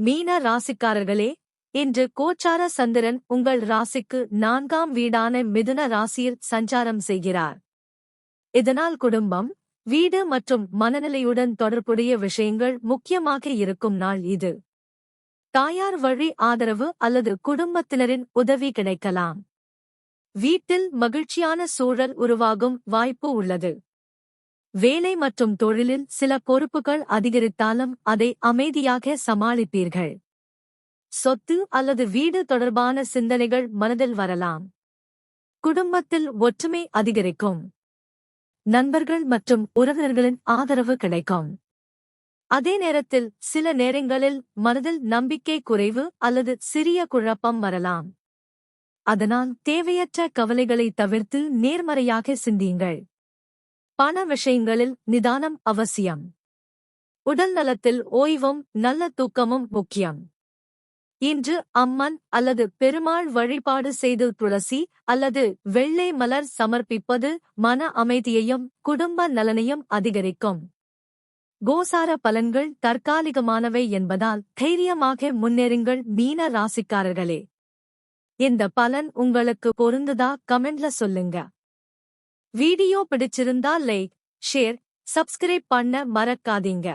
மீன ராசிக்காரர்களே, இன்று கோச்சார சந்திரன் உங்கள் ராசிக்கு 4ஆம் வீடான மிதுன ராசியில் சஞ்சாரம் செய்கிறார். இதனால் குடும்பம், வீடு மற்றும் மனநிலையுடன் தொடர்புடைய விஷயங்கள் முக்கியமாக இருக்கும் நாள் இது. தாயார் வழி ஆதரவு அல்லது குடும்பத்தினரின் உதவி கிடைக்கலாம். வீட்டில் மகிழ்ச்சியான சூழல் உருவாகும் வாய்ப்பு உள்ளது. வேலை மற்றும் தொழிலில் சில பொறுப்புகள் அதிகரித்தாலும் அதை அமைதியாக சமாளிப்பீர்கள். சொத்து அல்லது வீடு தொடர்பான சிந்தனைகள் மனதில் வரலாம். குடும்பத்தில் ஒற்றுமை அதிகரிக்கும். நண்பர்கள் மற்றும் உறவினர்களின் ஆதரவு கிடைக்கும். அதே நேரத்தில் சில நேரங்களில் மனதில் நம்பிக்கை குறைவு அல்லது சிறிய குழப்பம் வரலாம். அதனால் தேவையற்ற கவலைகளை தவிர்த்து நேர்மறையாக சிந்தியுங்கள். பண விஷயங்களில் நிதானம் அவசியம். உடல் நலத்தில் ஓய்வும் நல்ல தூக்கமும் முக்கியம். இன்று அம்மன் அல்லது பெருமாள் வழிபாடு செய்து துளசி அல்லது வெள்ளை மலர் சமர்ப்பிப்பது மன அமைதியையும் குடும்ப நலனையும் அதிகரிக்கும். கோசார பலன்கள் தற்காலிகமானவை என்பதால் தைரியமாக முன்னேறுங்கள் மீன ராசிக்காரர்களே. இந்த பலன் உங்களுக்கு பொருந்துதா கமெண்ட்ல சொல்லுங்க. வீடியோ பிடிச்சிருந்தா லைக், ஷேர், சப்ஸ்கிரைப் பண்ண மறக்காதீங்க.